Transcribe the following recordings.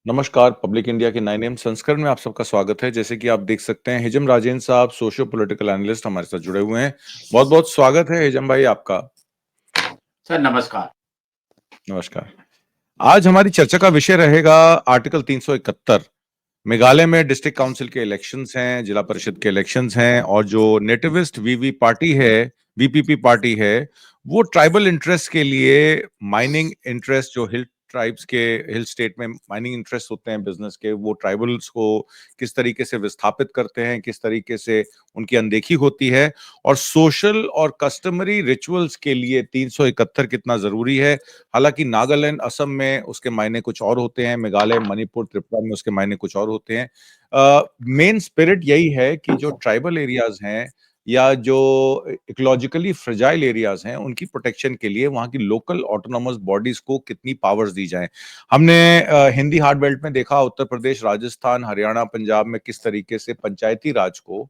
नमस्कार, public India के 9 M संस्करण में आप सबका स्वागत है। जैसे कि आप देख सकते हैं, हिजम राजेंद्र साहब सोशियो पॉलिटिकल एनालिस्ट हमारे साथ जुड़े हुए हैं। बहुत-बहुत स्वागत है हिजम भाई आपका। सर नमस्कार। नमस्कार। आज हमारी चर्चा का विषय रहेगा आर्टिकल 371। मेघालय में डिस्ट्रिक्ट काउंसिल के इलेक्शंस हैं, जिला परिषद के इलेक्शंस हैं और जो नेटिविस्ट वीवी पार्टी है, वीपीपी पार्टी है, वो ट्राइबल इंटरेस्ट के लिए माइनिंग इंटरेस्ट जो हिल ट्राइब्स के हिल स्टेट में माइनिंग इंटरेस्ट होते हैं बिजनेस के, वो ट्राइबल्स को किस तरीके से विस्थापित करते हैं, किस तरीके से उनकी अनदेखी होती है और सोशल और कस्टमरी रिचुअल्स के लिए 371 कितना जरूरी है। हालांकि नागालैंड, असम में उसके मायने कुछ और होते हैं, मेघालय, मणिपुर, त्रिपुरा में उसके मायने कुछ और होते हैं। मेन स्पिरिट यही है कि जो ट्राइबल एरियाज हैं या जो इकोलॉजिकली फ्रेजाइल एरियाज हैं उनकी प्रोटेक्शन के लिए वहां की लोकल ऑटोनोमस बॉडीज को कितनी पावर्स दी जाएं। हमने हिंदी हार्ड बेल्ट में देखा, उत्तर प्रदेश, राजस्थान, हरियाणा, पंजाब में किस तरीके से पंचायती राज को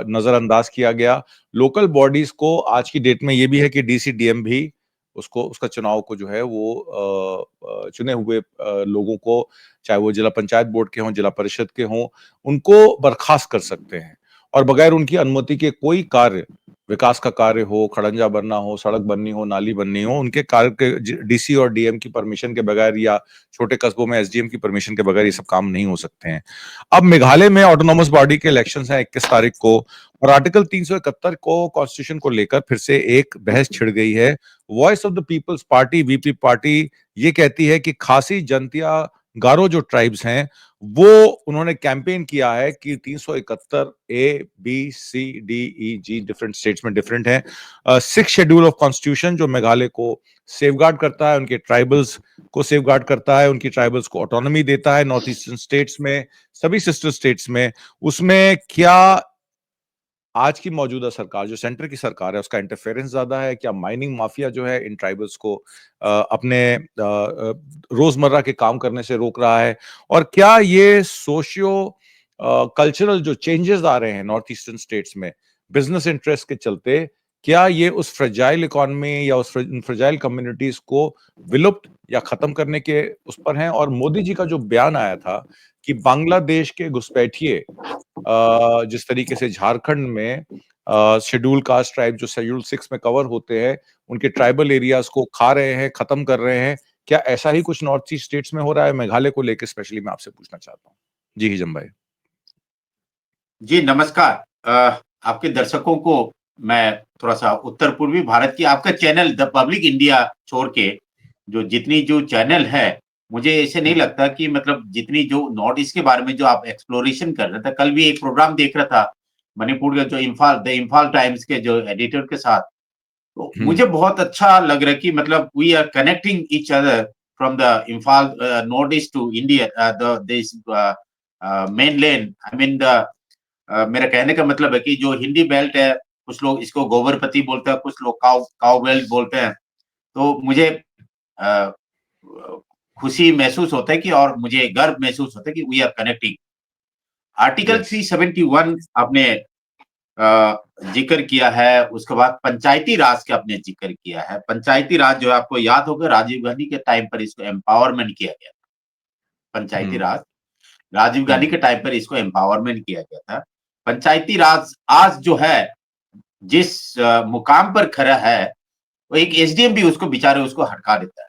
नजरअंदाज किया गया। लोकल बॉडीज को आज की डेट में ये भी है कि डीसी डीएम भी उसको उसका चुनाव को जो है वो चुने हुए लोगों को, चाहे वो जिला पंचायत बोर्ड के हों, जिला परिषद के हों, उनको बर्खास्त कर सकते हैं और बगैर उनकी अनुमति के कोई कार्य, विकास का कार्य हो, खड़ंजा बनना हो, सड़क बननी हो, नाली बननी हो, उनके कार्य के डीसी और डीएम की परमिशन के बगैर या छोटे कस्बों में एसडीएम की परमिशन के बगैर ये सब काम नहीं हो सकते हैं। अब मेघालय में ऑटोनोमस बॉडी के इलेक्शंस हैं 21 तारीख को और आर्टिकल 371 को कॉन्स्टिट्यूशन को लेकर फिर से एक बहस छिड़ गई है। Voice of the peoples party, VP party, ये कहती है कि खासी, जंतिया, गारो जो ट्राइब्स हैं वो उन्होंने कैंपेन किया है कि 371 A B C D E G different states में डिफरेंट है। 6 शेड्यूल ऑफ कॉन्स्टिट्यूशन जो मेघालय को सेफगार्ड करता है, उनके ट्राइबल्स को सेफगार्ड करता है, उनकी ट्राइबल्स को ऑटोनॉमी देता है नॉर्थ ईस्टर्न स्टेट्स में, सभी सिस्टर स्टेट्स में। उसमें क्या आज की मौजूदा सरकार, जो सेंटर की सरकार है, उसका इंटरफेरेंस ज्यादा है? क्या माइनिंग माफिया जो है इन ट्राइबल्स को अपने रोजमर्रा के काम करने से रोक रहा है? और क्या ये सोशियो कल्चरल जो चेंजेस आ रहे हैं नॉर्थ ईस्टर्न स्टेट्स में बिजनेस इंटरेस्ट के चलते, क्या ये उस फ्रेजाइल इकोनॉमी या उस फ्रेजाइल कम्युनिटीज को विलुप्त या खत्म करने के उस पर हैं? और मोदी जी का जो बयान आया था कि बांग्लादेश के घुसपैठिए जिस तरीके से झारखंड में शेड्यूल कास्ट ट्राइब जो शेड्यूल 6 में कवर होते हैं, उनके ट्राइबल एरियाज को खा रहे हैं, खत्म कर रहे हैं, क्या ऐसा ही कुछ नॉर्थ ईस्ट स्टेट्स में हो रहा है? मेघालय को लेकर स्पेशली मैं आपसे पूछना चाहता हूँ। जी हिजम भाई। जी नमस्कार। आपके दर्शकों को मैं थोड़ा सा उत्तर पूर्वी भारत की आपका चैनल द पब्लिक इंडिया छोड़ के जो जितनी जो चैनल है, मुझे ऐसे नहीं लगता कि मतलब जितनी जो नॉर्थ ईस्ट के बारे में जो आप एक्सप्लोरेशन कर रहे थे। कल भी एक प्रोग्राम देख रहा था मणिपुर के जो इम्फाल टाइम्स के जो एडिटर के साथ, तो हम्म। मुझे बहुत अच्छा लग रहा है कि मतलब we are connecting each other from the Imphal north east to India, the this mainland. I mean the मेरा कहने का मतलब है कि जो हिंदी बेल्ट है, कुछ लोग इसको गोबरपति बोलते हैं, कुछ लोग काऊ काऊ बेल्ट बोलते हैं। तो मुझे अ, खुशी महसूस होता है कि और मुझे गर्व महसूस होता है कि we are connecting. Article yes. 371 आपने जिक्र किया है, उसके बाद पंचायती राज का आपने जिक्र किया है। पंचायती राज जो है आपको याद होगा राजीव गांधी के टाइम पर इसको एम्पावरमेंट किया गया। पंचायती हम्म। राज राजीव गांधी हम्म। के टाइम पर इसको एम्पावरमेंट किया गया था। पंचायती राज आज जो है जिस मुकाम पर खड़ा है, वो एक एसडीएम भी उसको बेचारे उसको हटका देता है।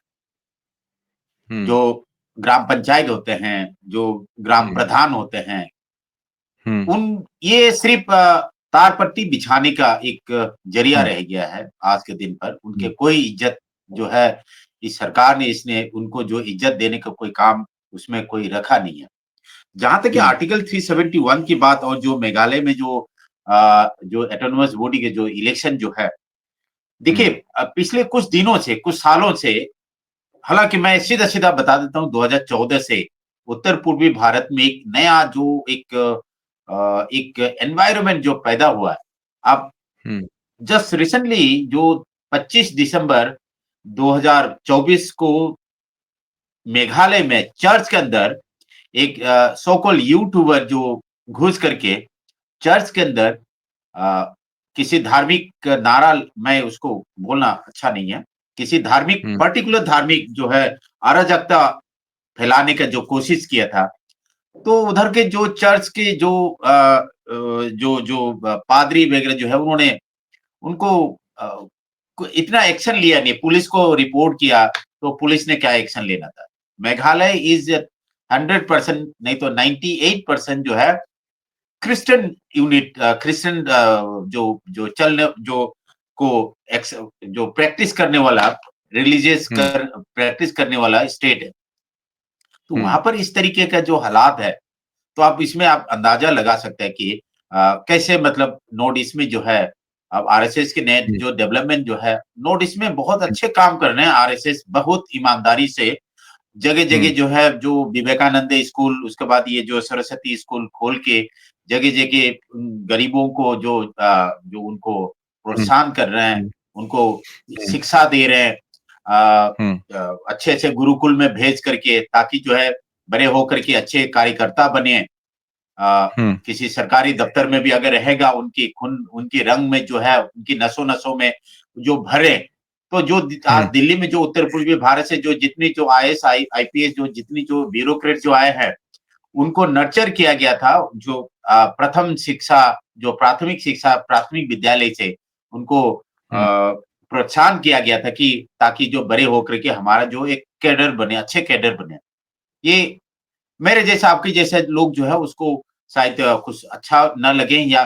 हम्म। जो ग्राम पंचायत होते हैं, जो ग्राम हम्म। प्रधान होते हैं, हम्म। उन ये सिर्फ तार पट्टी बिछाने का एक जरिया हम्म। रह गया है आज के दिन पर। उनके हम्म। कोई इज्जत जो है इस सरकार ने इसने उनको जो इज्जत देने का कोई काम उसमें कोई रखा नहीं है। जहां तक कि हम्म। आर्टिकल 371 की बात और जो मेघालय में जो ऑटोनोमस बॉडी के जो इलेक्शन जो है, देखिए हम्म। पिछले कुछ दिनों से, कुछ सालों से, हालांकि मैं सीधा-सीधा बता देता हूँ 2014 से उत्तर पूर्वी भारत में एक नया जो एक एनवायरनमेंट जो पैदा हुआ है। अब हम्म। जस्ट रिसेंटली जो 25 दिसंबर 2024 को मेघालय में चर्च के अंदर एक सो कॉल्ड यूट्यूबर जो घुस करके चर्च के अंदर अ, किसी धार्मिक नारा, मैं उसको बोलना अच्छा नहीं है, किसी धार्मिक हम्म। पर्टिकुलर धार्मिक जो है अराजकता फैलाने का जो कोशिश किया था, तो उधर के जो चर्च के जो पादरी वगैरह जो है उन्होंने उनको इतना एक्शन लिया नहीं। पुलिस को रिपोर्ट किया तो पुलिस ने क्या एक्शन लेना था। मेघालय इज 100% नहीं तो 98% जो है क्रिश्चियन यूनिट, क्रिश्चियन जो जो चलने जो को जो प्रैक्टिस करने वाला रिलीजियस प्रैक्टिस करने वाला स्टेट है। तो वहां पर इस तरीके का जो हालात है, तो आप इसमें आप अंदाजा लगा सकते हैं कि कैसे मतलब नॉर्थ ईस्ट में जो है अब आरएसएस के नए जो डेवलपमेंट जो है, नॉर्थ ईस्ट में बहुत अच्छे काम कर रहे हैं। आरएसएस बहुत ईमानदारी से जगह-जगह जो है, जो विवेकानंद स्कूल, उसके बाद ये जो सरस्वती स्कूल खोल के जगह-जगह गरीबों को जो उनको प्रोत्साहन कर रहे हैं, उनको शिक्षा दे रहे हैं। अच्छे-अच्छे गुरुकुल में भेज करके, ताकि जो है बड़े होकर के अच्छे कार्यकर्ता बने। किसी सरकारी दफ्तर में भी अगर रहेगा, उनकी खून उनके रंग में जो है, उनकी नसों-नसों में जो भरे, तो जो आज दिल्ली में जो उत्तर पूर्वी भारत से जो जितनी जो आईएएस आईपीएस जो जितनी जो ब्यूरोक्रेट जो आए हैं, उनको नर्चर किया गया था। जो प्रथम शिक्षा, जो प्राथमिक शिक्षा, प्राथमिक विद्यालय से उनको प्रोत्साहन किया गया था कि ताकि जो बड़े होकर के हमारा जो एक कैडर बने, अच्छे कैडर बने। ये मेरे जैसा, आपके जैसे लोग जो है उसको शायद कुछ अच्छा ना लगे, या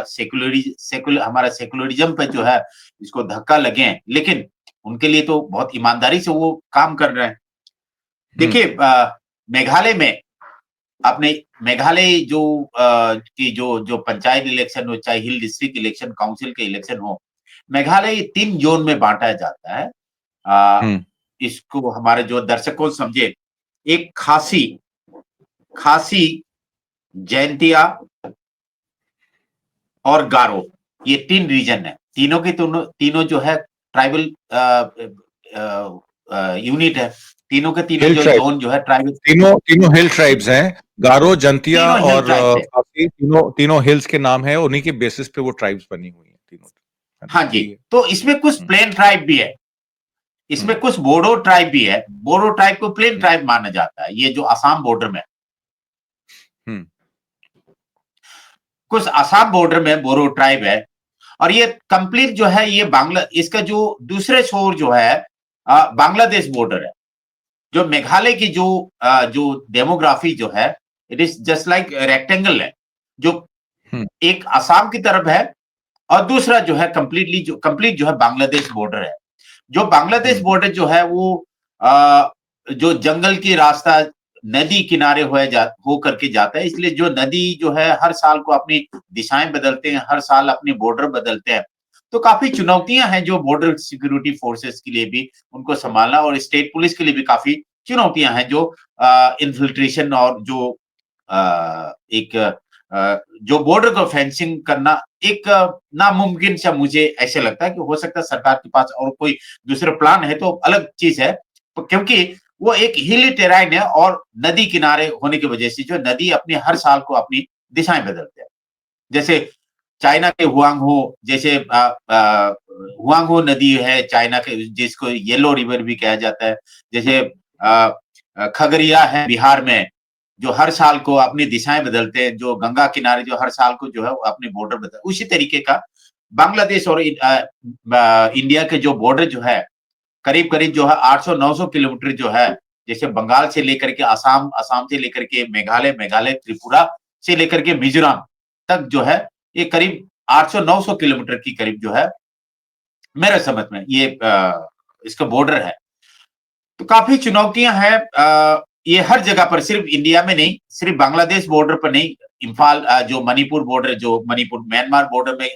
हमारा सेकुलरिज्म पे जो है इसको धक्का लगे, लेकिन उनके लिए तो बहुत ईमानदारी से वो काम कर रहे हैं। देखिए मेघालय में आपने मेघालय की जो पंचायत इलेक्शन हो, चाहे हिल डिस्ट्रिक्ट इलेक्शन, काउंसिल के इलेक्शन हो, मेघालय 3 जोन में बांटा जाता है। इसको हमारे जो दर्शकों समझे, एक खासी, जैंतिया और गारो, ये 3 रीजन है। तीनों जो है ट्राइबल यूनिट है। तीनों के तीनों जो जोन जो है ट्राइबल, तीनों हिल ट्राइब्स हैं। गारो, जंतिया और खासी, तीनों हिल्स के नाम है, उन्हीं के बेसिस पे वो ट्राइब्स बनी हुई हैं तीनों। हाँ जी, तो इसमें कुछ प्लेन ट्राइब भी है, इसमें कुछ बोडो ट्राइब भी है। बोडो ट्राइब को प्लेन ट्राइब माना जाता है, ये जो असम बॉर्डर में, कुछ असम बॉर्डर में बोरो ट्राइब है। और ये कंप्लीट जो है, ये इसका जो दूसरे छोर जो है बांग्लादेश बॉर्डर है। जो मेघालय की जो डेमोग्राफी जो है, it is just like rectangle है, जो एक असम की तरफ है और दूसरा जो है कंप्लीट जो है बांग्लादेश बॉर्डर है। जो बांग्लादेश बॉर्डर जो है वो जो जंगल की रास्ता नदी किनारे हो करके जाता है, इसलिए जो नदी जो है हर साल को अपनी दिशाएं बदलते हैं, हर साल अपनी बॉर्डर बदलते हैं। तो काफी चुनौतियां हैं जो बॉर्डर सिक्योरिटी फोर्सेस के लिए भी उनको संभालना, और स्टेट पुलिस के लिए भी काफी चुनौतियां हैं, जो इन्फिल्ट्रेशन और जो जो बॉर्डर को फेंसिंग करना एक नामुमकिन सा मुझे ऐसे लगता है। कि हो सकता है सरकार के पास और कोई दूसरा प्लान है तो अलग चीज है, क्योंकि वो एक हिली टेराइन है और नदी किनारे होने की वजह से जो नदी अपने हर साल को अपनी दिशाएं बदलते हैं। जैसे चाइना के हुआंगहो, जैसे हुआंगहो नदी है चाइना के, जिसको येलो रिवर भी कहा जाता है। जैसे खगड़िया है बिहार में, जो हर साल को अपनी दिशाएं बदलते हैं। जो गंगा किनारे जो हर साल को जो है अपनी बॉर्डर बदल, उसी तरीके का बांग्लादेश और इंडिया के जो बॉर्डर जो है करीब जो है 800-900 किलोमीटर जो है, जैसे बंगाल से लेकर के असम, असम से लेकर के मेघालय त्रिपुरा से लेकर के मिजोरम तक जो है, ये करीब 800-900 किलोमीटर की करीब जो है मेरे समझ में ये इसका बॉर्डर है। तो काफी चुनौतियां हैं ये हर जगह पर, सिर्फ इंडिया में नहीं, सिर्फ बांग्लादेश बॉर्डर पर नहीं। इम्फाल जो मणिपुर बॉर्डर, जो मणिपुर म्यांमार बॉर्डर में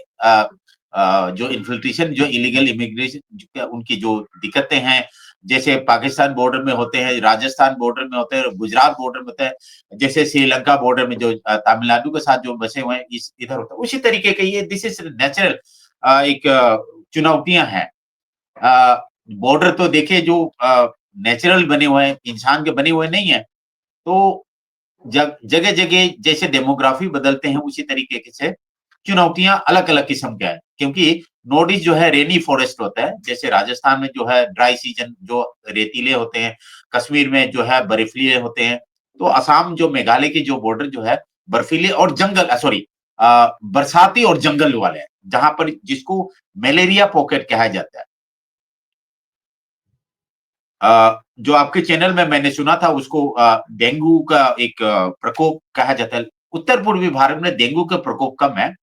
जो इन्फिल्ट्रेशन, जो इलीगल इमिग्रेशन, उनकी जो दिक्कतें हैं, जैसे पाकिस्तान बॉर्डर में होते हैं, राजस्थान बॉर्डर में होते हैं, गुजरात बॉर्डर में होते हैं, जैसे श्रीलंका बॉर्डर में जो तमिलनाडु के साथ जो बसे हुए हैं इधर होता है, उसी तरीके के ये दिस इज नेचुरल एक चुनौतियां हैं। बॉर्डर तो देखिए जो नेचुरल बने हुए हैं, इंसान के बने हुए नहीं है। तो जगह जगह जैसे डेमोग्राफी बदलते हैं, उसी तरीके से चुनौतियां अलग अलग किस्म के हैं, क्योंकि नॉर्थ ईस्ट जो है रेनी फॉरेस्ट होता है, जैसे राजस्थान में जो है ड्राई सीजन जो रेतीले होते हैं, कश्मीर में जो है बर्फीले होते हैं, तो असम जो मेघालय की जो बॉर्डर जो है बर्फीले और जंगल सॉरी बरसाती और जंगल वाले हैं, जहां पर जिसको मलेरिया पॉकेट कहा जाता है। जो आपके चैनल में मैंने सुना था उसको डेंगू का एक प्रकोप कहा जाता है। उत्तर पूर्वी भारत में डेंगू का प्रकोप कम है,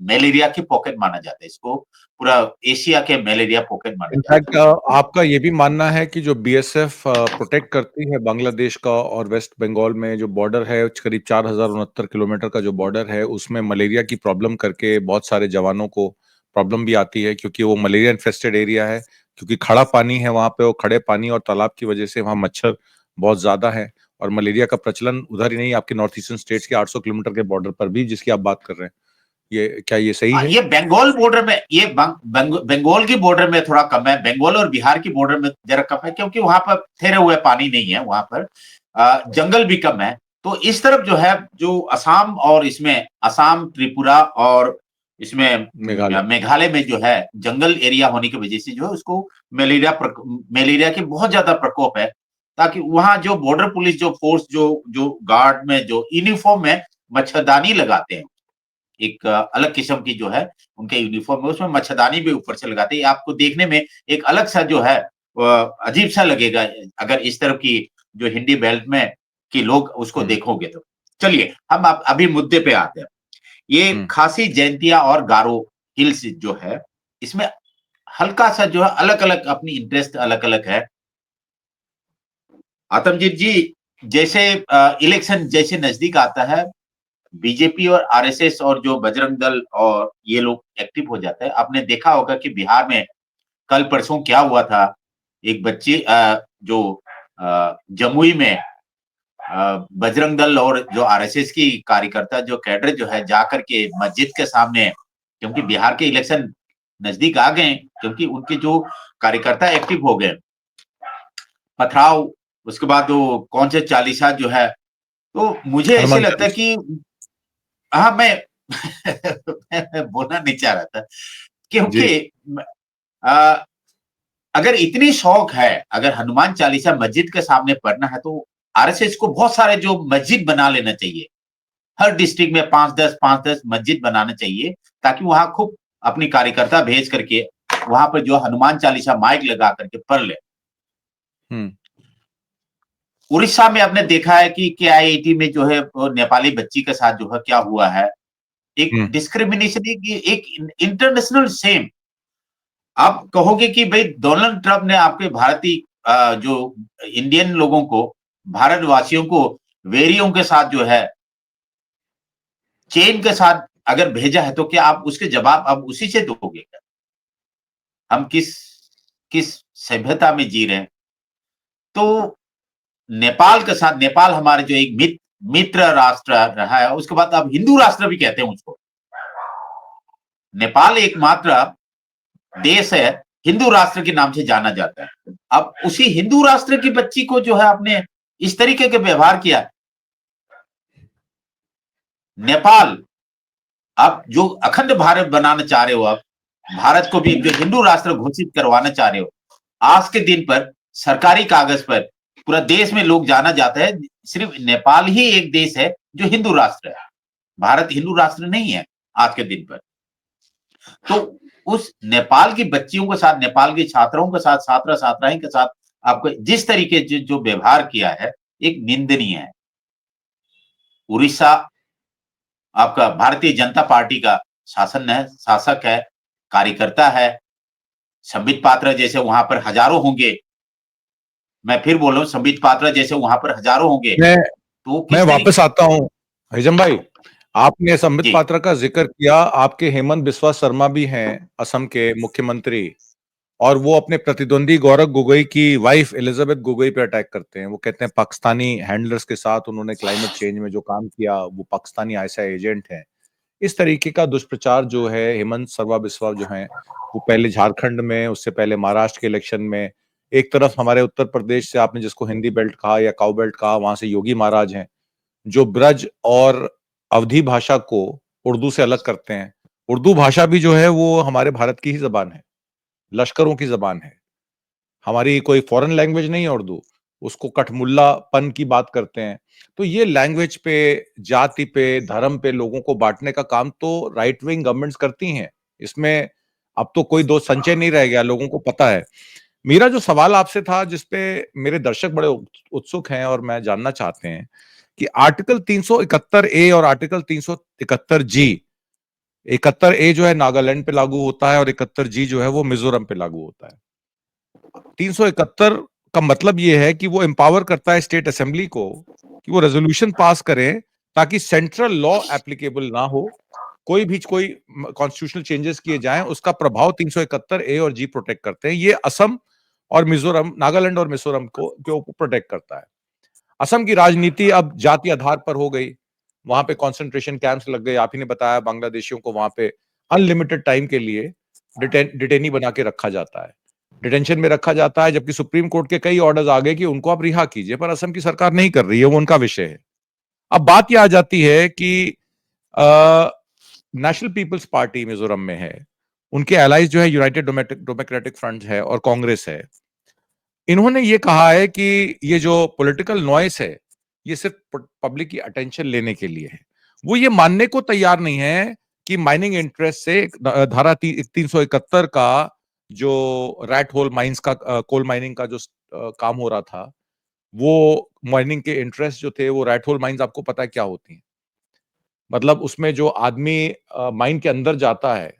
मलेरिया की पॉकेट माना जाता है इसको, पूरा एशिया के मलेरिया पॉकेट माना जाता इनफैक्ट है। आपका ये भी मानना है कि जो बीएसएफ प्रोटेक्ट करती है बांग्लादेश का और वेस्ट बंगाल में जो बॉर्डर है, करीब 4069 किलोमीटर का जो बॉर्डर है, उसमें मलेरिया की प्रॉब्लम करके बहुत सारे जवानों को प्रॉब्लम भी आती है, क्योंकि वो मलेरिया इन्फेस्टेड एरिया है, क्योंकि खड़ा पानी है वहां पे, वो खड़े पानी और तालाब की वजह से वहां मच्छर बहुत ज्यादा है, और मलेरिया का प्रचलन उधर ही नहीं, आपके नॉर्थ ईस्टर्न स्टेट्स के 800 किलोमीटर के बॉर्डर पर भी, जिसकी आप बात कर रहे हैं, ये सही है? ये बंगाल बॉर्डर में, ये बंगाल की बॉर्डर में थोड़ा कम है, बंगाल और बिहार की बॉर्डर में जरा कम है, क्योंकि वहां पर ठहरे हुए पानी नहीं है, वहां पर जंगल भी कम है। तो इस तरफ जो है, जो असम और इसमें असम, त्रिपुरा और इसमें मेघालय। मेघालय में जो है जंगल एरिया होने की वजह से जो है उसको मलेरिया की बहुत ज्यादा प्रकोप है, ताकि वहां जो बॉर्डर पुलिस जो फोर्स जो जो गार्ड में जो यूनिफॉर्म में मच्छरदानी लगाते हैं, एक अलग किस्म की जो है उनके यूनिफॉर्म में, उसमें मच्छरदानी भी ऊपर से लगाते हैं, आपको देखने में एक अलग सा जो है अजीब सा लगेगा अगर इस तरफ की जो हिंदी बेल्ट में कि लोग उसको देखोगे तो। चलिए हम अभी मुद्दे पे आते हैं। ये खासी, जयंतिया और गारो हिल्स जो है, इसमें हल्का सा जो है अलग अलग अपनी इंटरेस्ट अलग अलग है। आतमजीत जी, जैसे इलेक्शन जैसे नजदीक आता है, बीजेपी और आरएसएस और जो बजरंग दल और ये लोग एक्टिव हो जाते हैं। आपने देखा होगा कि बिहार में कल परसों क्या हुआ था, एक बच्ची जो जमुई में बजरंग दल और जो आरएसएस की कार्यकर्ता जो कैडर जो है जाकर के मस्जिद के सामने, क्योंकि बिहार के इलेक्शन नजदीक आ गए, क्योंकि उनके जो कार्यकर्ता एक्टिव हो गए, पथराव, उसके बाद वो कौन से चालीसा जो है, तो मुझे ऐसे हनुमान लगता है चालीसा। कि हाँ, मैं मैं बोलना नहीं चाह रहा था, जी। क्योंकि अ, अगर इतनी शौक है, अगर हनुमान चालीसा मस्जिद के सामने पढ़ना है, तो आरएसएस को बहुत सारे जो मस्जिद बना लेना चाहिए। हर डिस्ट्रिक्ट में 5-10 मस्जिद बनाना चाहिए, ताकि वहां खूब अपनी कार्यकर्ता भेज करके वहां पर जो हनुमान चालीसा माइक लगा करके पढ़ ले। हम्म। उड़ीसा में आपने देखा है कि केआईआईटी में जो है वो नेपाली बच्ची के साथ जो है क्या हुआ है, एक हम्म। डिस्क्रिमिनेशन, एक इंटरनेशनल सेम। आप कहोगे कि भाई डोनाल्ड ट्रंप ने आपके भारतीय जो इंडियन लोगों को, भारतवासियों को वेरियों के साथ जो है, चेन के साथ अगर भेजा है, तो क्या आप उसके जवाब अब उसी से दोगे क्या? हम किस किस सभ्यता में जी रहे हैं? तो नेपाल के साथ, नेपाल हमारे जो एक मित्र राष्ट्र रहा है, उसके बाद अब हिंदू राष्ट्र भी कहते हैं उसको। नेपाल एकमात्र देश है हिंदू राष्ट्र के नाम से जाना जाता है। अब उसी हिंदू राष्ट्र की बच्ची को जो है आपने इस तरीके के व्यवहार किया। नेपाल, आप जो अखंड भारत बनाना चाह रहे हो, आप भारत को भी जो हिंदू राष्ट्र घोषित करवाना चाह रहे हो, आज के दिन पर सरकारी कागज पर पूरा देश में लोग जाना जाता है, सिर्फ नेपाल ही एक देश है जो हिंदू राष्ट्र है, भारत हिंदू राष्ट्र नहीं है आज के दिन पर। तो उस नेपाल की बच्चियों के साथ, नेपाल के छात्रों के साथ, छात्र छात्राएं के साथ आपको जिस तरीके जो व्यवहार किया है, एक निंदनीय है। उड़ीसा आपका भारतीय जनता पार्टी का शासन है, शासक है, कार्यकर्ता है, संबित पात्रा जैसे वहां पर हजारों होंगे। मैं फिर बोल रहा हूँ, संबित पात्रा जैसे वहां पर हजारों होंगे। मैं तो मैं किस वापस तरीके? आता हूँ। हिजम भाई, आपने संबित जी, पात्रा का जिक्र किया, आपके हेमंत बिस्वा शर्मा भी हैं असम के मुख्यमंत्री, और वो अपने प्रतिद्वंदी गौरव गोगोई की वाइफ एलिजाबेथ गोगोई पे अटैक करते हैं। वो कहते हैं पाकिस्तानी हैंडलर्स के साथ उन्होंने क्लाइमेट चेंज में जो काम किया वो पाकिस्तानी आईएसआई एजेंट हैं। इस तरीके का दुष्प्रचार जो है, हेमंत सर्वा बिस्वा जो हैं, वो पहले झारखंड में, उससे पहले महाराष्ट्र के इलेक्शन में, एक तरफ हमारे उत्तर प्रदेश से आपने जिसको हिंदी बेल्ट कहा या काउ बेल्ट कहा, वहां से योगी महाराज हैं जो ब्रज और अवधी भाषा को उर्दू से अलग करते हैं, उर्दू भाषा भी जो है वो हमारे भारत की ही जबान है, लश्करों की जबान है। हमारी कोई फॉरेन लैंग्वेज नहीं है उर्दू, उसको कठमुल्लापन की बात करते हैं। तो ये लैंग्वेज पे, जाति पे, धर्म पे लोगों को बांटने का काम तो राइट विंग गवर्नमेंट्स करती हैं। इसमें अब तो कोई दो संशय नहीं रह गया, लोगों को पता है। मेरा जो सवाल आपसे था, जिसपे मेरे दर्शक बड़े उत्सुक हैं और मैं जानना चाहते हैं कि आर्टिकल 371 ए और आर्टिकल 371 जी, 71 ए जो है नागालैंड पे लागू होता है और 71 जी जो है वो मिजोरम पे लागू होता है। 371 का मतलब ये है कि वो एम्पावर करता है स्टेट असेंबली को कि वो रेजोल्यूशन पास करें ताकि सेंट्रल लॉ एप्लीकेबल ना हो, कोई कॉन्स्टिट्यूशनल चेंजेस किए जाएं, उसका प्रभाव 371 ए और जी प्रोटेक्ट करते हैं। ये असम और मिजोरम, नागालैंड और मिजोरम को प्रोटेक्ट करता है। असम की राजनीति अब जाति आधार पर हो गई, वहां पे कंसंट्रेशन कैंप्स लग गए। आप ही ने बताया, बांग्लादेशियों को वहां पे अनलिमिटेड टाइम के लिए डिटेनी बना के रखा जाता है, डिटेंशन में रखा जाता है, जबकि सुप्रीम कोर्ट के कई ऑर्डर्स आ गए कि उनको आप रिहा कीजिए, पर असम की सरकार नहीं कर रही है, वो उनका विषय है। अब बात यह आ जाती है कि नेशनल पीपल्स पार्टी मिजोरम में है, उनके एलाइज जो है यूनाइटेड डेमोक्रेटिक फ्रंट है और कांग्रेस है। इन्होंने ये कहा है कि ये जो पॉलिटिकल नॉइस है, ये सिर्फ पब्लिक की अटेंशन लेने के लिए है। वो ये मानने को तैयार नहीं है कि माइनिंग इंटरेस्ट से धारा 371 का जो रैट होल माइंस का, कोल माइनिंग का जो काम हो रहा था, वो माइनिंग के इंटरेस्ट जो थे, वो रैट होल माइंस आपको पता है क्या होती हैं? मतलब उसमें जो आदमी माइन के अंदर जाता है,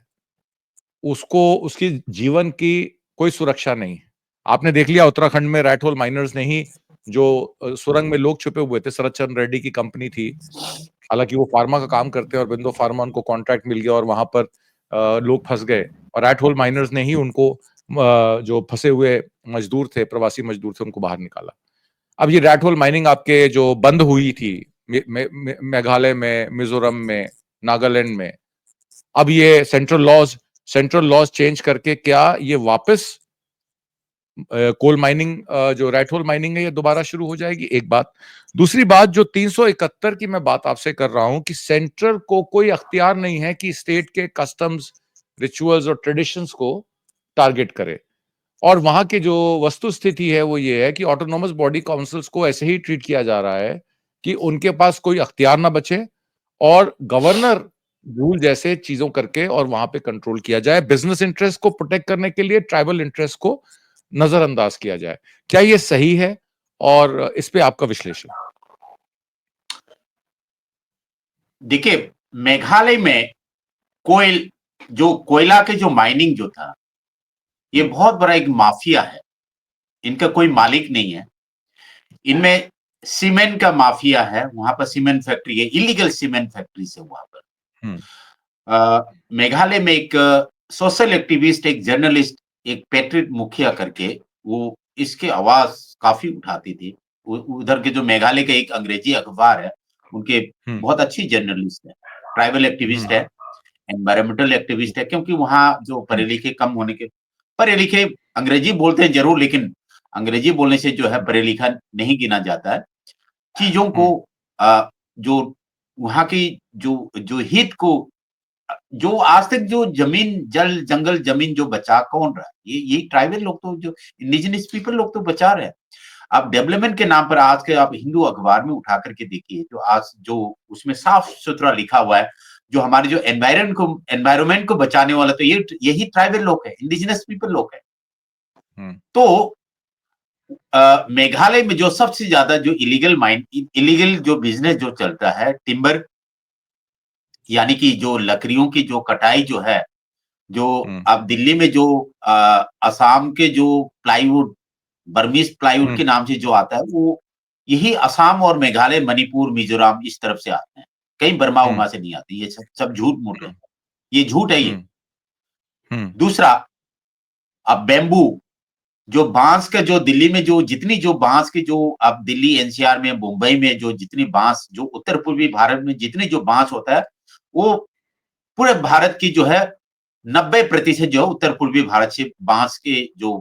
उसको उसकी जीवन की कोई सुरक्षा नहीं है। आपने देख लिया उत्तराखंड में रैट होल माइनर्स ने ही जो सुरंग में लोग छुपे हुए थे, शरद चंद्र रेड्डी की कंपनी थी, हालांकि वो फार्मा का काम करते हैं और बिंदु फार्मा उनको कॉन्ट्रैक्ट मिल गया और वहां पर लोग फंस गए और रैट होल माइनर्स ने ही उनको जो फंसे हुए मजदूर थे, प्रवासी मजदूर थे, उनको बाहर निकाला। अब ये रैट होल माइनिंग आपके जो बंद हुई थी मेघालय में, मिजोरम में, नागालैंड में, अब ये सेंट्रल लॉज चेंज करके क्या ये वापस कोल माइनिंग, जो रैट होल माइनिंग है, ये दोबारा शुरू हो जाएगी? एक बात। दूसरी बात, जो 371 की मैं बात आपसे कर रहा हूं कि सेंटर को कोई अख्तियार नहीं है कि स्टेट के कस्टम्स, रिचुअल्स और ट्रेडिशंस को टारगेट करे। और वहां की जो वस्तु स्थिति है वो ये है कि ऑटोनोमस बॉडी काउंसिल्स को ऐसे ही ट्रीट किया जा रहा है कि उनके पास कोई अख्तियार ना बचे और गवर्नर रूल जैसे चीजों करके और वहां पे कंट्रोल किया जाए। बिजनेस इंटरेस्ट को प्रोटेक्ट करने के लिए ट्राइबल इंटरेस्ट को नजरअंदाज किया जाए। क्या ये सही है और इस पे आपका विश्लेषण? देखिए, मेघालय में कोयला के जो माइनिंग जो था, ये बहुत बड़ा एक माफिया है। इनका कोई मालिक नहीं है। इनमें सीमेंट का माफिया है, वहां पर सीमेंट फैक्ट्री है, इलीगल सीमेंट फैक्ट्रीज है वहां पर। मेघालय में एक सोशल एक्टिविस्ट, एक जर्नलिस्ट, एक पैट्रिक मुखिया करके, वो इसके आवाज काफी उठाती थी। उधर के जो मेघालय का एक अंग्रेजी अखबार है, उनके बहुत अच्छी जर्नलिस्ट है, ट्राइबल एक्टिविस्ट है, एनवायरमेंटल एक्टिविस्ट है, क्योंकि वहां जो पढ़े लिखे कम होने के, पढ़े लिखे अंग्रेजी बोलते हैं जरूर, लेकिन अंग्रेजी बोलने से जो है पढ़े लिखा नहीं गिना जाता है। चीजों को जो वहां की जो जो हित को, जो आज तक जो जमीन, जल जंगल जमीन जो बचा कौन रहा है? ये ट्राइबल लोग, तो जो इंडिजिनस पीपल लोग तो बचा रहे हैं। आप डेवलपमेंट के नाम पर आज के आप हिंदू अखबार में उठा करके देखिए, जो आज जो उसमें साफ सुथरा लिखा हुआ है, जो हमारे जो एनवायरमेंट को बचाने वाला, तो यही ट्राइबल लोग है, इंडिजिनस पीपल लोग है। तो मेघालय में जो सबसे ज्यादा जो इलीगल जो बिजनेस जो चलता है, टिम्बर, यानी कि जो लकड़ियों की जो कटाई जो है, जो अब दिल्ली में जो असम के जो प्लाईवुड, बर्मीज प्लाईवुड के नाम से जो आता है, वो यही असम और मेघालय, मणिपुर, मिजोरम इस तरफ से आते हैं। कहीं बर्मा उर्मा से नहीं आती। ये सब झूठ मूठ है, ये झूठ है ये। दूसरा, अब बेम्बू, जो बांस का, जो दिल्ली में जो जितनी जो बांस की जो, अब दिल्ली एनसीआर में, मुंबई में जो जितनी बांस, जो उत्तर पूर्वी भारत में जितनी जो बांस होता है, वो पूरे भारत की जो है 90% जो है उत्तर पूर्वी भारत से बांस के जो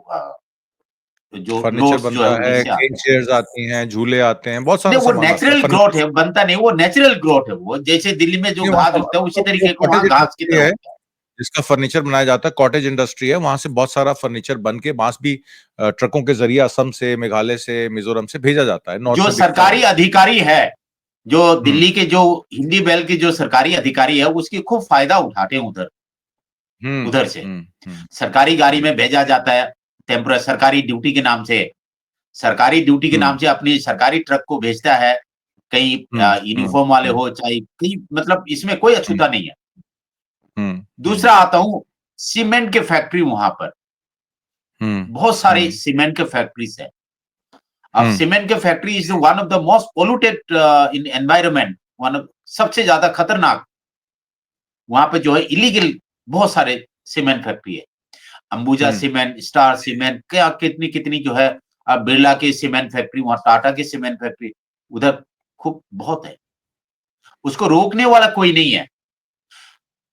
फर्नीचर लोड्स जो है बनता उधर है, से आते हैं। चेयर्स आती हैं, झूले आते हैं, बहुत सारा नहीं, वो सामान आता है नेचुरल ग्रोथ है, बनता नहीं, वो नेचुरल ग्रोथ है। वो जैसे दिल्ली में जो घास उगता है, उसी तरीके को वहां घास की तरह है, उगता है। जिसका फर्नीचर बनाया जाता है, कॉटेज इंडस्ट्री है, वहां से बहुत सारा फर्नीचर बन के बांस भी ट्रकों के जरिए असम से, मेघालय से, मिजोरम से भेजा जाता है, नॉर्थ जो में बिकता सरकारी है। अधिकारी है, जो दिल्ली के जो हिंदी बेल्ट के जो सरकारी अधिकारी है, उसकी खूब फायदा उठाते हैं उधर से। सरकारी गाड़ी में भेजा जाता है, टेम्पोररी सरकारी ड्यूटी के नाम से, सरकारी ड्यूटी के नाम से अपनी सरकारी ट्रक को भेजता है, कहीं यूनिफॉर्म वाले हो चाहे कहीं, मतलब इसमें कोई अछूता नहीं है। दूसरा आता हूं, सीमेंट के फैक्ट्री वहां पर बहुत सारे सीमेंट के फैक्ट्रीज है। अब सीमेंट के factory is one of the most polluted in environment, one of सबसे ज्यादा खतरनाक। वहां पे जो है इलीगल बहुत सारे सीमेंट फैक्ट्री है, अंबुजा सीमेंट, स्टार सीमेंट, क्या कितनी कितनी जो है, बिरला की सीमेंट फैक्ट्री, वहां टाटा की सीमेंट फैक्ट्री, उधर खूब बहुत है। उसको रोकने वाला कोई नहीं है।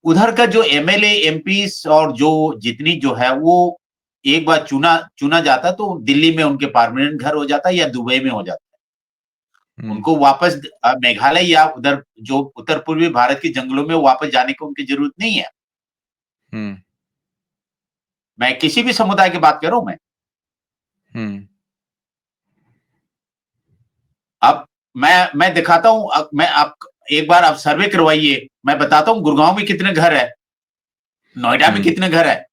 उधर का जो एमएलए एमपी और जो जितनी जो है वो एक बार चुना जाता तो दिल्ली में उनके परमानेंट घर हो जाता या दुबई में हो जाता। उनको वापस मेघालय या उधर जो उत्तर पूर्वी भारत के जंगलों में वापस जाने की उनकी जरूरत नहीं है। मैं किसी भी समुदाय की बात कर रहा हूं मैं। अब मैं दिखाता हूं, मैं आप एक बार आप सर्वे करवाइए, मैं बताता हूं गुड़गांव में कितने घर है, नोएडा में कितने घर है,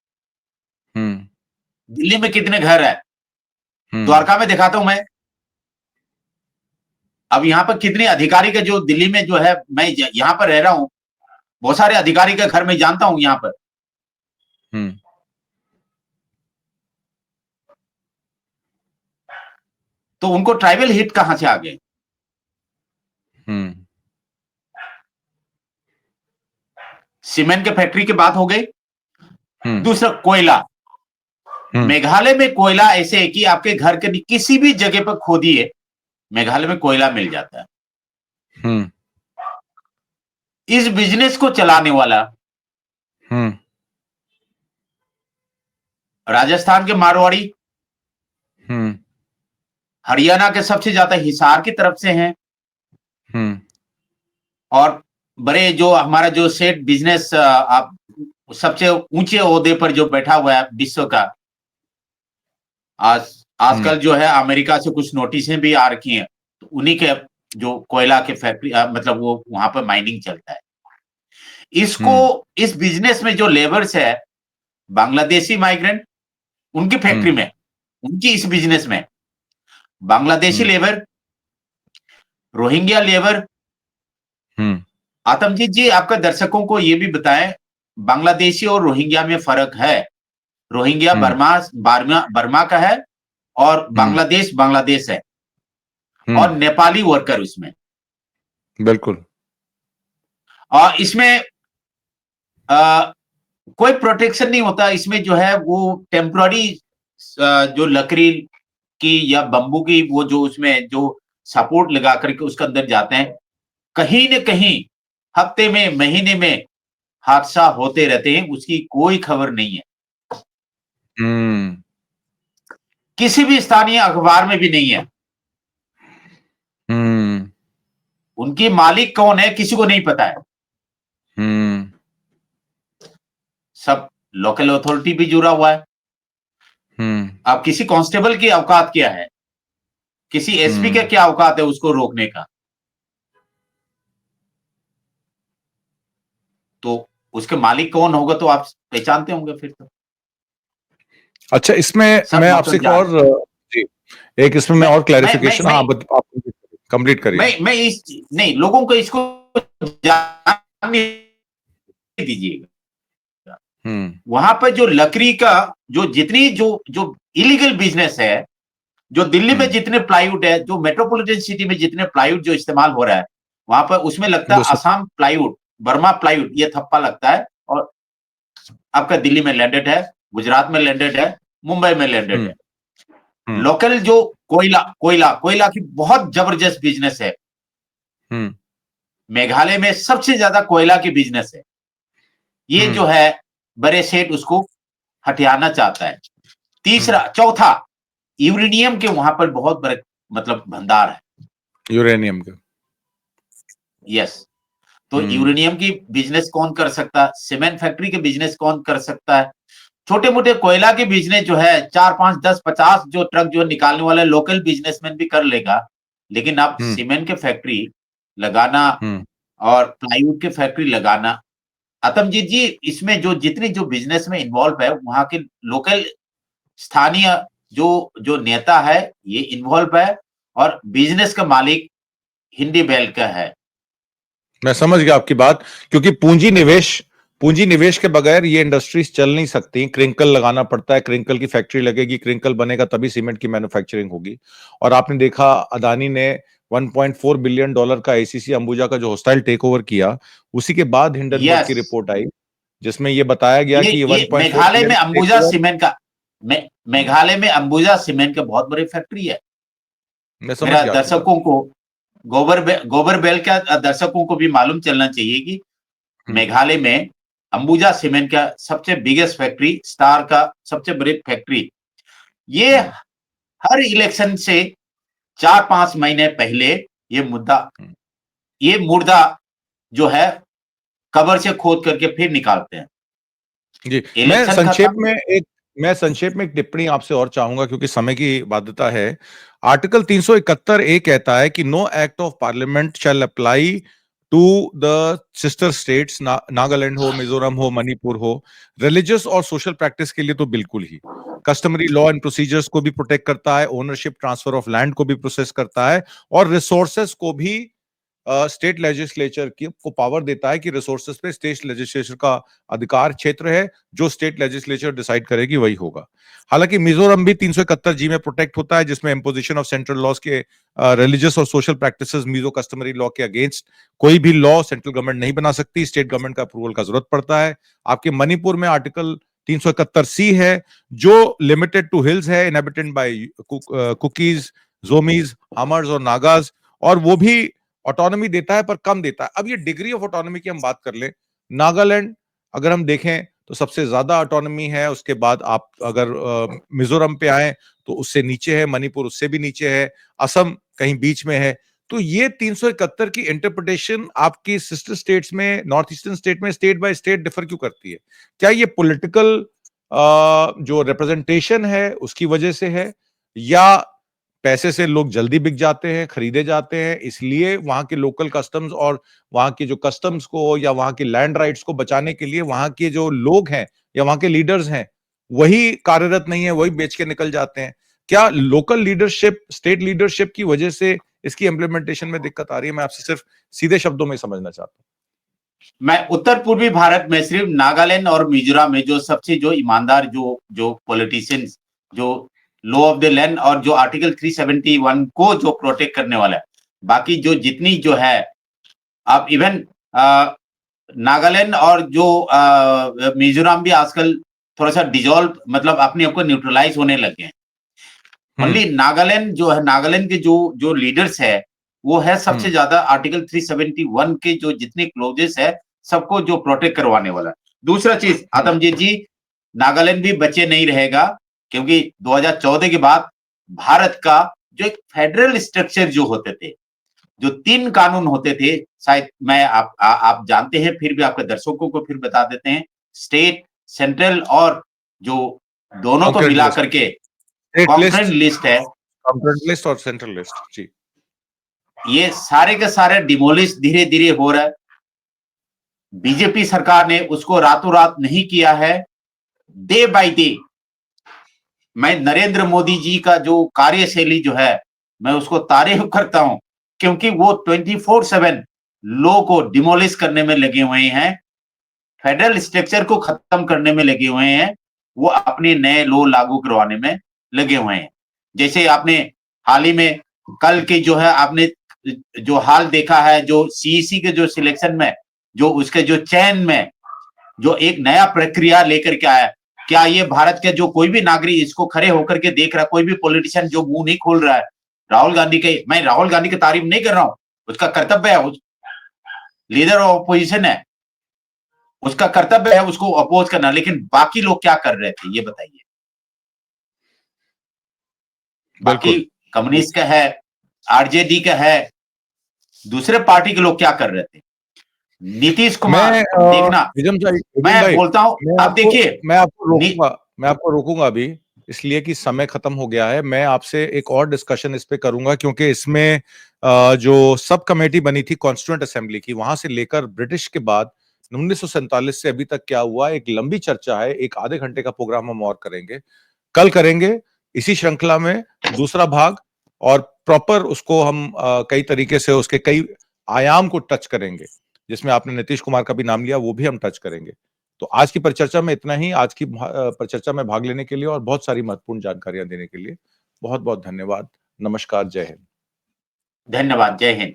दिल्ली में कितने घर है, द्वारका में दिखाता हूं मैं। अब यहाँ पर कितने अधिकारी का जो दिल्ली में जो है, मैं यहाँ पर रह रहा हूं, बहुत सारे अधिकारी का घर मैं जानता हूं यहाँ पर। तो उनको ट्राइबल हिट कहां से आ गए? सीमेंट के फैक्ट्री की बात हो गई। दूसरा कोयला, मेघालय में कोयला ऐसे है कि आपके घर के किसी भी जगह पर खोदिए, मेघालय में कोयला मिल जाता है। इस बिजनेस को चलाने वाला राजस्थान के मारवाड़ी, हरियाणा के सबसे ज्यादा हिसार की तरफ से हैं, और बड़े जो हमारा जो सेठ बिजनेस, आप सबसे ऊंचे ओहदे पर जो बैठा हुआ है विश्व का, आजकल जो है अमेरिका से कुछ नोटिसें भी आ रखी हैं, तो उन्हीं के जो कोयला के फैक्ट्री, मतलब वो वहां पर माइनिंग चलता है। इसको इस बिजनेस में जो लेबर्स है, बांग्लादेशी माइग्रेंट, उनकी फैक्ट्री में, उनकी इस बिजनेस में Bangladeshi labour, Rohingya labour. Atamjeet जी, आपका दर्शकों को ये भी बताएं, बांग्लादेशी और रोहिंग्या में फर्क है। रोहिंग्या बर्मा का है और बांग्लादेश है, और नेपाली वर्कर उसमें। बिल्कुल। और इसमें कोई प्रोटेक्शन नहीं होता। इसमें जो है वो टेम्पररी जो लकड़ी की या बंबू की वो जो उसमें जो सपोर्ट लगा करके उसके अंदर जाते हैं, कहीं न कहीं हफ्ते में, महीने में हादसा होते रहते हैं, उसकी कोई खबर नहीं है। किसी भी स्थानीय अखबार में भी नहीं है। उनकी मालिक कौन है किसी को नहीं पता है। सब लोकल अथॉरिटी भी जुड़ा हुआ है। अब किसी कांस्टेबल की औकात क्या है, किसी एसपी का क्या औकात है उसको रोकने का? तो उसके मालिक कौन होगा तो आप पहचानते होंगे फिर तो। अच्छा, इसमें मैं आपसे एक और इसमें मैं और क्लैरिफिकेशन, हाँ आप कंप्लीट करिए। मैं इस नहीं, लोगों को इसको जानने दीजिएगा। वहां पर जो लकड़ी का जो जितनी जो इलीगल बिजनेस है, जो दिल्ली में जितने प्लाईवुड है, जो मेट्रोपॉलिटन सिटी में जितने प्लाईवुड जो इस्तेमाल हो रहा है, वहां पर उसमें लगता है असम प्लाईवुड, बर्मा प्लाईवुड, ये थप्पा लगता है, और आपका दिल्ली में लैंडेड है, गुजरात में लैंडेड है, मुंबई में लैंडेड है। लोकल जो कोयला की बहुत जबरदस्त बिजनेस है। मेघालय में सबसे ज्यादा कोयला की बिजनेस है। ये जो है बड़े सेठ उसको हटियाना चाहता है। तीसरा, चौथा, यूरेनियम के वहां पर बहुत बड़े मतलब भंडार है, यूरेनियम के। यस। तो यूरेनियम की बिजनेस कौन कर सकता है, सीमेंट फैक्ट्री के बिजनेस कौन कर सकता है, छोटे मोटे कोयला के बिजनेस जो है 4 5 10 50 जो ट्रक जो निकालने वाले लोकल बिजनेसमैन भी कर लेगा। लेकिन आप सीमेंट के फैक्ट्री लगाना और प्लाईवुड के फैक्ट्री लगाना, आतमजीत जी इसमें जो जितनी जो बिजनेस में इन्वॉल्व है वहां के लोकल स्थानीय जो जो नेता है ये इन्वॉल्व है और बिजनेस का मालिक हिंदी बेल्ट का है। मैं समझ गया आपकी बात, क्योंकि पूंजी निवेश के बगैर ये इंडस्ट्रीज चल नहीं सकती। क्रिंकल लगाना पड़ता है, क्रिंकल की फैक्ट्री लगेगी, क्रिंकल बनेगा तभी सीमेंट की मैन्युफैक्चरिंग होगी। और आपने देखा अदानी ने 1.4 बिलियन डॉलर का एसीसी अंबुजा का जो हॉस्टाइल टेक ओवर किया, उसी के बाद हिंडनबर्ग की यस, रिपोर्ट आई जिसमें ये बताया गया कि ये 1.4 मेघालय में बिलियन अंबुजा सीमेंट का मेघालय में अंबुजा सीमेंट का बहुत बड़ी फैक्ट्री है। मैं समझ मेरा गया आपकी बात। दर्शकों को गोबर बेल का दर्शकों को भी मालूम चलना चाहिए कि मेघालय में अंबुजा सीमेंट का सबसे बिगेस्ट फैक्ट्री, स्टार का सबसे बड़ी फैक्ट्री, ये हर इलेक्शन से 4-5 महीने पहले ये मुर्दा जो है कबर से खोद करके फिर निकालते हैं। जी, इलेक्शन खत्म। मैं संक्षेप में एक टिप्पणी आपसे और चाहूंगा क्योंकि समय की बाध्यता है। आर्टिकल 371 ए कहता है कि no act of parliament shall apply to the sister states, Nagaland हो, मिजोरम हो, मणिपुर हो। रिलीजियस और सोशल प्रैक्टिस के लिए तो बिल्कुल ही। कस्टमरी लॉ एंड प्रोसीजर्स को भी प्रोटेक्ट करता है, ओनरशिप ट्रांसफर ऑफ लैंड को भी प्रोसेस करता है, और रिसोर्सेस को भी स्टेट लेजिस्लेचर की को पावर देता है कि रिसोर्सेज पे स्टेट लेजिस्लेचर का अधिकार क्षेत्र है, जो स्टेट लेजिस्लेचर डिसाइड करेगी वही होगा। हालांकि मिजोरम भी 371 जी में प्रोटेक्ट होता है, जिसमें इम्पोजिशन ऑफ सेंट्रल लॉज के रिलीजियस और social practices Mizo customary law के अगेंस्ट कोई भी लॉ सेंट्रल गवर्नमेंट नहीं बना सकती, स्टेट गवर्नमेंट का अप्रूवल का जरूरत पड़ता है। आपके मणिपुर में आर्टिकल 371 सी है जो लिमिटेड टू हिल्स है, इनहेबिटेड बाय कुकीज, जोमीज, हमर्स और नागाज, और वो भी ऑटोनॉमी देता है पर कम देता है। अब ये डिग्री ऑफ ऑटोनॉमी की हम बात कर ले, नागालैंड अगर हम देखें तो सबसे ज्यादा ऑटोनॉमी है, उसके बाद आप अगर मिजोरम पे आए तो उससे नीचे है, मणिपुर उससे भी नीचे है, असम कहीं बीच में है। तो ये 371 की इंटरप्रिटेशन आपकी सिस्टर स्टेट्स में, नॉर्थ ईस्टर्न स्टेट में स्टेट बाय स्टेट डिफर क्यों करती है? क्या ये पॉलिटिकल जो रिप्रेजेंटेशन है उसकी वजह से है, या पैसे से लोग जल्दी बिक जाते हैं, खरीदे जाते हैं, इसलिए वहां के लोकल कस्टम्स और वहां के जो कस्टम्स को या वहां के लैंड राइट्स को बचाने के लिए वहां के जो लोग हैं या वहां के लीडर्स हैं वही कार्यरत नहीं है, वही बेच के निकल जाते हैं? क्या लोकल लीडरशिप, स्टेट लीडरशिप की वजह से इसकी इम्प्लीमेंटेशन में दिक्कत आ रही है? मैं आपसे सिर्फ सीधे शब्दों में समझना चाहता हूँ। मैं उत्तर पूर्वी भारत में सिर्फ नागालैंड और मिजोरम में जो सबसे जो ईमानदार जो जो पॉलिटिशियंस जो लॉ ऑफ द लैंड और जो आर्टिकल 371 को जो प्रोटेक्ट करने वाला है, बाकी जो जितनी जो है आप इवन नागालैंड और जो मिजोरम भी आजकल थोड़ा सा डिजोल्व मतलब अपने आप को न्यूट्रलाइज होने लगे हैं। ओनली नागालैंड जो है, नागालैंड के जो जो लीडर्स है वो है सबसे ज्यादा आर्टिकल 371 के जो जितने क्लोजेस है सबको जो प्रोटेक्ट करवाने वाला। दूसरा चीज आतमजीत जी, नागालैंड भी बचे नहीं रहेगा क्योंकि 2014 के बाद भारत का जो एक फेडरल स्ट्रक्चर जो होते थे, जो 3 कानून होते थे, शायद मैं आप जानते हैं, फिर भी आपके दर्शकों को फिर बता देते हैं। स्टेट, सेंट्रल और जो दोनों को मिला करके कॉन्करेंट लिस्ट है, कॉन्करेंट लिस्ट और सेंट्रल लिस्ट जी। ये सारे के सारे डिमोलिश धीरे धीरे हो रहा है। बीजेपी सरकार ने उसको रातों रात नहीं किया है, डे बाय डे। मैं नरेंद्र मोदी जी का जो कार्यशैली जो है मैं उसको तारीफ करता हूं, क्योंकि वो 24/7 लॉ को डिमोलिश करने में लगे हुए हैं, फेडरल स्ट्रक्चर को खत्म करने में लगे हुए हैं, वो अपने नए लॉ लागू करवाने में लगे हुए हैं। जैसे आपने हाल ही में कल के जो है आपने जो हाल देखा है, जो सीईसी के जो सिलेक्शन में जो उसके जो चयन में जो एक नया प्रक्रिया लेकर के आया, क्या ये भारत के जो कोई भी नागरिक इसको खड़े होकर के देख रहा है, कोई भी पॉलिटिशियन जो मुंह नहीं खोल रहा है? राहुल गांधी के, मैं राहुल गांधी की तारीफ नहीं कर रहा हूं, उसका कर्तव्य है, लीडर ऑफ ऑपोजिशन है, उसका कर्तव्य है उसको अपोज करना, लेकिन बाकी लोग क्या कर रहे थे ये बताइए? बाकी कम्युनिस्ट का है, आरजेडी का है, दूसरे पार्टी के लोग क्या कर रहे थे? नीतीश कुमार देखना, निजम भाई, मैं बोलता हूं, अब देखिए, मैं आपको रोकूंगा अभी, इसलिए कि समय खत्म हो गया है। मैं आपसे एक और डिस्कशन इस पे करूंगा, क्योंकि इसमें जो सब कमेटी बनी थी कॉन्स्टिट्यूएंट असेंबली की, वहां से लेकर ब्रिटिश के बाद 1947 से अभी तक क्या हुआ, एक लंबी चर्चा है। एक आधे घंटे का प्रोग्राम हम और करेंगे, कल करेंगे इसी श्रृंखला में दूसरा भाग, और प्रॉपर उसको हम कई तरीके से उसके कई आयाम को टच करेंगे, जिसमें आपने नीतीश कुमार का भी नाम लिया, वो भी हम टच करेंगे। तो आज की परिचर्चा में इतना ही। आज की परिचर्चा में भाग लेने के लिए और बहुत सारी महत्वपूर्ण जानकारियां देने के लिए बहुत बहुत धन्यवाद। नमस्कार, जय हिंद। धन्यवाद, जय हिंद।